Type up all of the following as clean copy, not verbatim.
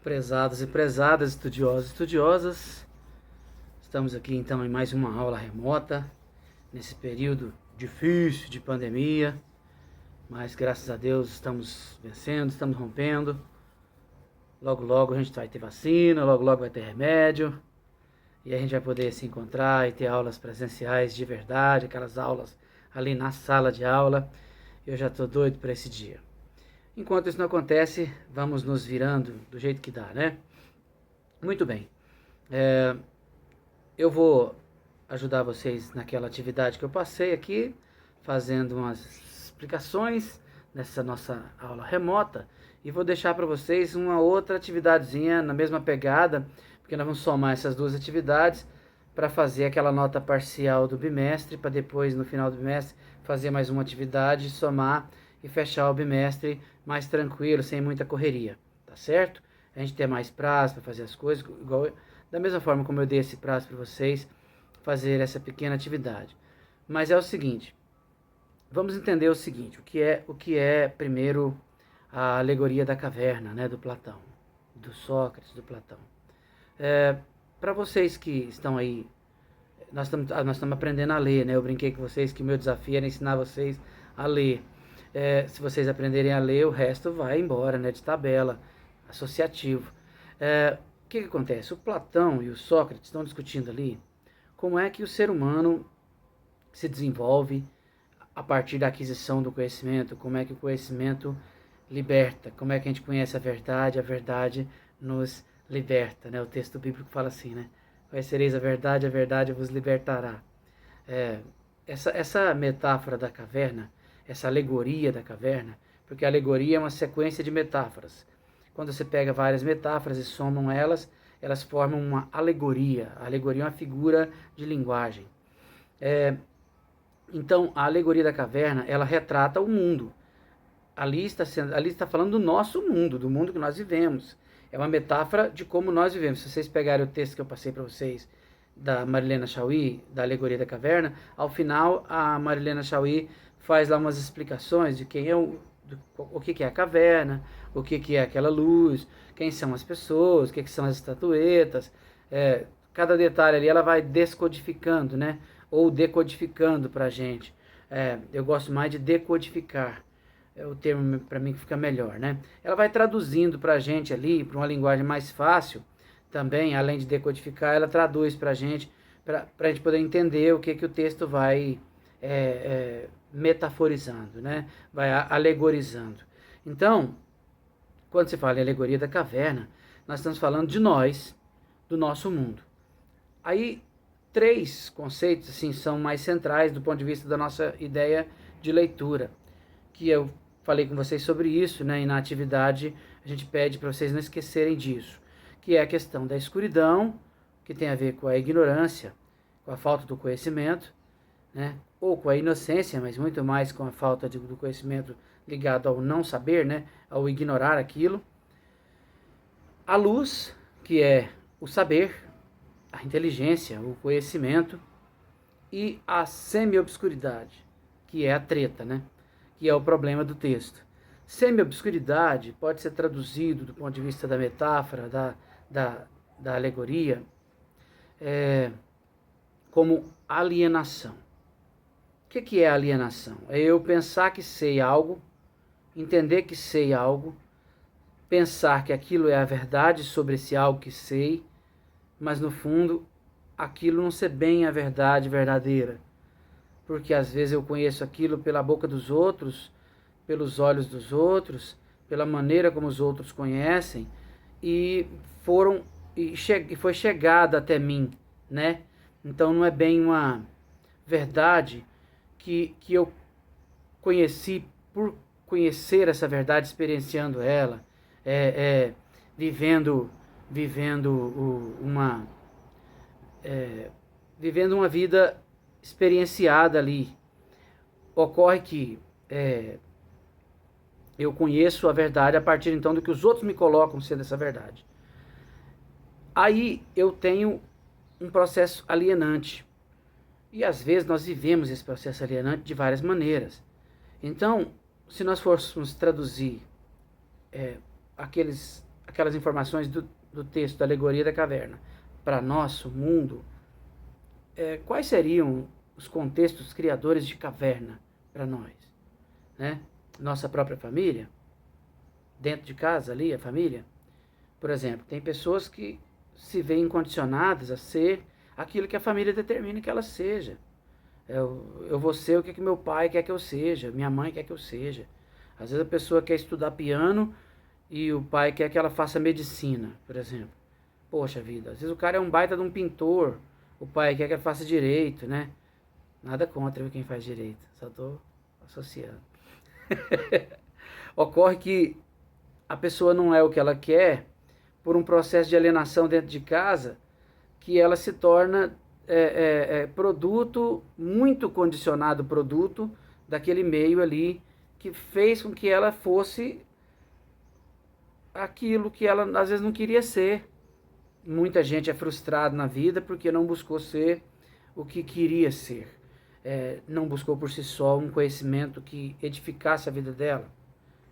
Prezados e prezadas, estudiosos e estudiosas, estamos aqui então em mais uma aula remota, nesse período difícil de pandemia, mas graças a Deus estamos vencendo, estamos rompendo. Logo logo a gente vai ter vacina, logo logo vai ter remédio, e a gente vai poder se encontrar e ter aulas presenciais de verdade, aquelas aulas ali na sala de aula. Eu já estou doido para esse dia. Enquanto isso não acontece, vamos nos virando do jeito que dá, né? Muito bem. Eu vou ajudar vocês naquela atividade que eu passei aqui, fazendo umas explicações nessa nossa aula remota, e vou deixar para vocês uma outra atividadezinha na mesma pegada, porque nós vamos somar essas duas atividades para fazer aquela nota parcial do bimestre, para depois, no final do bimestre, fazer mais uma atividade, somar e fechar o bimestre mais tranquilo, sem muita correria, tá certo? A gente ter mais prazo para fazer as coisas, igual, da mesma forma como eu dei esse prazo para vocês fazer essa pequena atividade. Mas é o seguinte, vamos entender o seguinte, o que é primeiro a alegoria da caverna, né, do Platão, do Sócrates, do Platão. Para vocês que estão aí, nós estamos aprendendo a ler, né? Eu brinquei com vocês que o meu desafio era ensinar vocês a ler. Se vocês aprenderem a ler, o resto vai embora, né? De tabela, associativo. O que acontece? O Platão e o Sócrates estão discutindo ali como é que o ser humano se desenvolve a partir da aquisição do conhecimento, como é que o conhecimento liberta, como é que a gente conhece a verdade nos liberta, né? O texto bíblico fala assim, né? Conhecereis a verdade vos libertará. Essa metáfora da caverna, essa alegoria da caverna, porque a alegoria é uma sequência de metáforas. Quando você pega várias metáforas e somam elas, elas formam uma alegoria. A alegoria é uma figura de linguagem. Então, a alegoria da caverna, ela retrata o mundo. Ali está falando do nosso mundo, do mundo que nós vivemos. É uma metáfora de como nós vivemos. Se vocês pegarem o texto que eu passei para vocês, da Marilena Chaui, da Alegoria da Caverna, ao final a Marilena Chaui faz lá umas explicações de quem é o que é a caverna, o que é aquela luz, quem são as pessoas, o que são as estatuetas. Cada detalhe ali ela vai descodificando, né? Ou decodificando para a gente. Eu gosto mais de decodificar. É o termo para mim que fica melhor, né? Ela vai traduzindo para a gente ali, para uma linguagem mais fácil, também, além de decodificar, ela traduz para a gente poder entender o que o texto vai metaforizando, né? Vai alegorizando. Então, quando se fala em alegoria da caverna, nós estamos falando de nós, do nosso mundo. Aí, três conceitos assim, são mais centrais do ponto de vista da nossa ideia de leitura, que eu falei com vocês sobre isso, né? E na atividade a gente pede para vocês não esquecerem disso, que é a questão da escuridão, que tem a ver com a ignorância, com a falta do conhecimento, né? Ou com a inocência, mas muito mais com a falta do conhecimento ligado ao não saber, né? Ao ignorar aquilo. A luz, que é o saber, a inteligência, o conhecimento, e a semi-obscuridade, que é a treta, né? Que é o problema do texto. Semi-obscuridade pode ser traduzido do ponto de vista da metáfora, da alegoria, como alienação. O que é alienação? É eu pensar que sei algo, entender que sei algo, pensar que aquilo é a verdade sobre esse algo que sei, mas no fundo aquilo não ser bem a verdade verdadeira. Porque às vezes eu conheço aquilo pela boca dos outros, pelos olhos dos outros, pela maneira como os outros conhecem, e foi chegada até mim, né? Então não é bem uma verdade que eu conheci por conhecer essa verdade, experienciando ela, vivendo uma vida experienciada ali. Ocorre que eu conheço a verdade a partir então do que os outros me colocam sendo essa verdade. Aí eu tenho um processo alienante. E às vezes nós vivemos esse processo alienante de várias maneiras. Então, se nós fôssemos traduzir aquelas informações do texto da alegoria da caverna para nosso mundo, quais seriam os contextos criadores de caverna para nós, né? Nossa própria família, dentro de casa ali, a família, por exemplo, tem pessoas que se veem condicionadas a ser aquilo que a família determina que ela seja. Eu vou ser o que meu pai quer que eu seja, minha mãe quer que eu seja. Às vezes a pessoa quer estudar piano e o pai quer que ela faça medicina, por exemplo. Poxa vida, às vezes o cara é um baita de um pintor, o pai quer que ele faça direito, né? Nada contra quem faz direito, só estou associando. Ocorre que a pessoa não é o que ela quer por um processo de alienação dentro de casa, que ela se torna produto, muito condicionado produto daquele meio ali, que fez com que ela fosse aquilo que ela às vezes não queria ser. Muita gente é frustrada na vida porque não buscou ser o que queria ser. Não buscou por si só um conhecimento que edificasse a vida dela.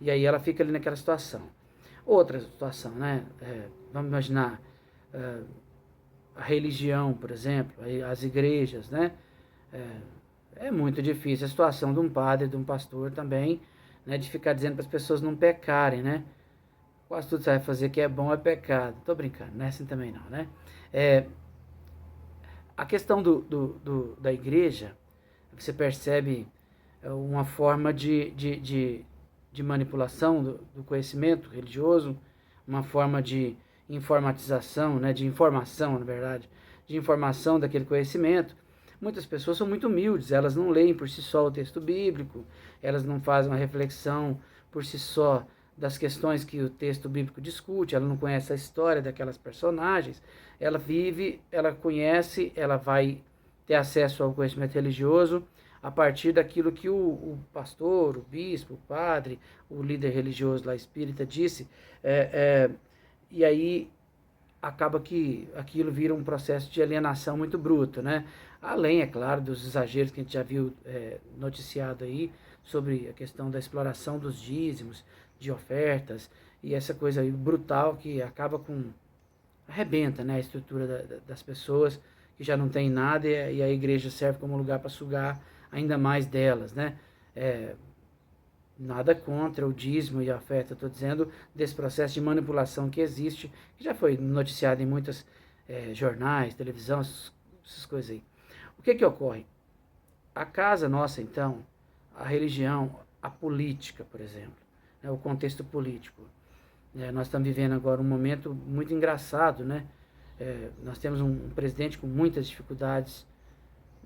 E aí ela fica ali naquela situação. Outra situação, né? Vamos imaginar a religião, por exemplo, as igrejas, né? É muito difícil a situação de um padre, de um pastor também, né? De ficar dizendo para as pessoas não pecarem, né? Quase tudo que você vai fazer que é bom é pecado. Tô brincando, não é assim também não, né? A questão da igreja, você percebe uma forma de manipulação do conhecimento religioso, uma forma de informatização, né, de informação, na verdade, de informação daquele conhecimento. Muitas pessoas são muito humildes, elas não leem por si só o texto bíblico, elas não fazem uma reflexão por si só das questões que o texto bíblico discute, ela não conhece a história daquelas personagens, ela vive, ela conhece, ela vai ter acesso ao conhecimento religioso a partir daquilo que o pastor, o bispo, o padre, o líder religioso lá espírita disse, e aí acaba que aquilo vira um processo de alienação muito bruto, né? Além, é claro, dos exageros que a gente já viu noticiado aí sobre a questão da exploração dos dízimos, de ofertas, e essa coisa aí brutal que acaba arrebenta, né, a estrutura das pessoas que já não tem nada e a igreja serve como lugar para sugar ainda mais delas, né? Nada contra o dízimo e a oferta, estou dizendo desse processo de manipulação que existe, que já foi noticiado em muitos jornais, televisão, essas coisas aí. O que ocorre? A casa nossa, então, a religião, a política, por exemplo, né, o contexto político. Nós estamos vivendo agora um momento muito engraçado, né? Nós temos um presidente com muitas dificuldades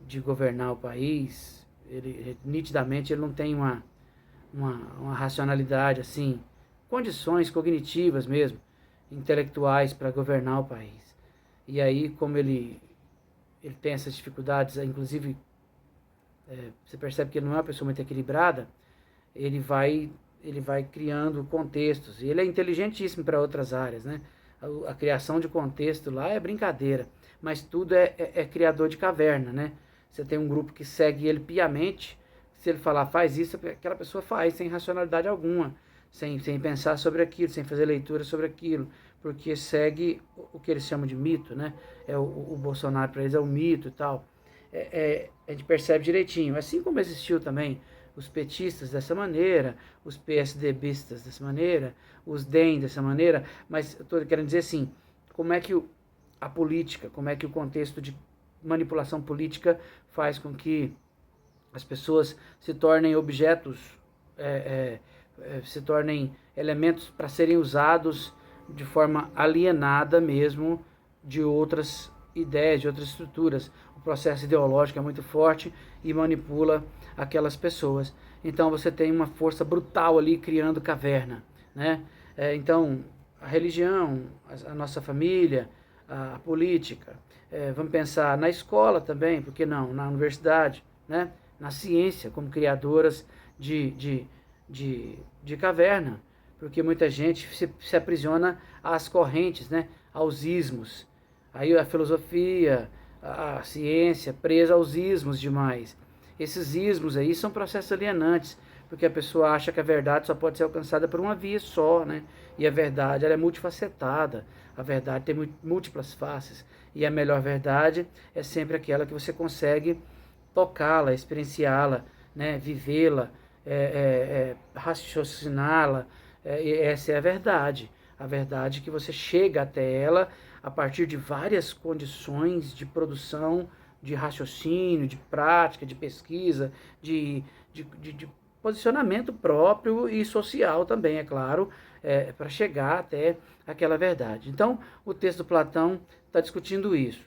de governar o país. Nitidamente, ele não tem uma racionalidade, assim, condições cognitivas mesmo, intelectuais para governar o país. E aí, como ele tem essas dificuldades, inclusive, você percebe que ele não é uma pessoa muito equilibrada, ele vai criando contextos. E ele é inteligentíssimo para outras áreas, né? A criação de contexto lá é brincadeira, mas tudo é criador de caverna, né? Você tem um grupo que segue ele piamente, se ele falar faz isso, aquela pessoa faz, sem racionalidade alguma, sem pensar sobre aquilo, sem fazer leitura sobre aquilo, porque segue o que eles chamam de mito, né? O Bolsonaro para eles é o mito e tal. A gente percebe direitinho, assim como existiu também os petistas dessa maneira, os PSDBistas dessa maneira, os DEM dessa maneira, mas eu estou querendo dizer assim, como é que a política, como é que o contexto de manipulação política faz com que as pessoas se tornem objetos, se tornem elementos para serem usados de forma alienada mesmo de outras ideias, de outras estruturas. O processo ideológico é muito forte e manipula aquelas pessoas. Então você tem uma força brutal ali criando caverna, né? Então a religião, a nossa família, a política, vamos pensar na escola também, por que não? Na universidade, né? Na ciência, como criadoras de caverna, porque muita gente se aprisiona às correntes, né? Aos ismos. Aí a filosofia, a ciência presa aos ismos demais. Esses ismos aí são processos alienantes, porque a pessoa acha que a verdade só pode ser alcançada por uma via só, né? E a verdade, ela é multifacetada, a verdade tem múltiplas faces, e a melhor verdade é sempre aquela que você consegue tocá-la, experienciá-la, né? Vivê-la, raciociná-la, e essa é a verdade que você chega até ela a partir de várias condições de produção, de raciocínio, de prática, de pesquisa, de posicionamento próprio e social também, é claro, para chegar até aquela verdade. Então, o texto do Platão está discutindo isso.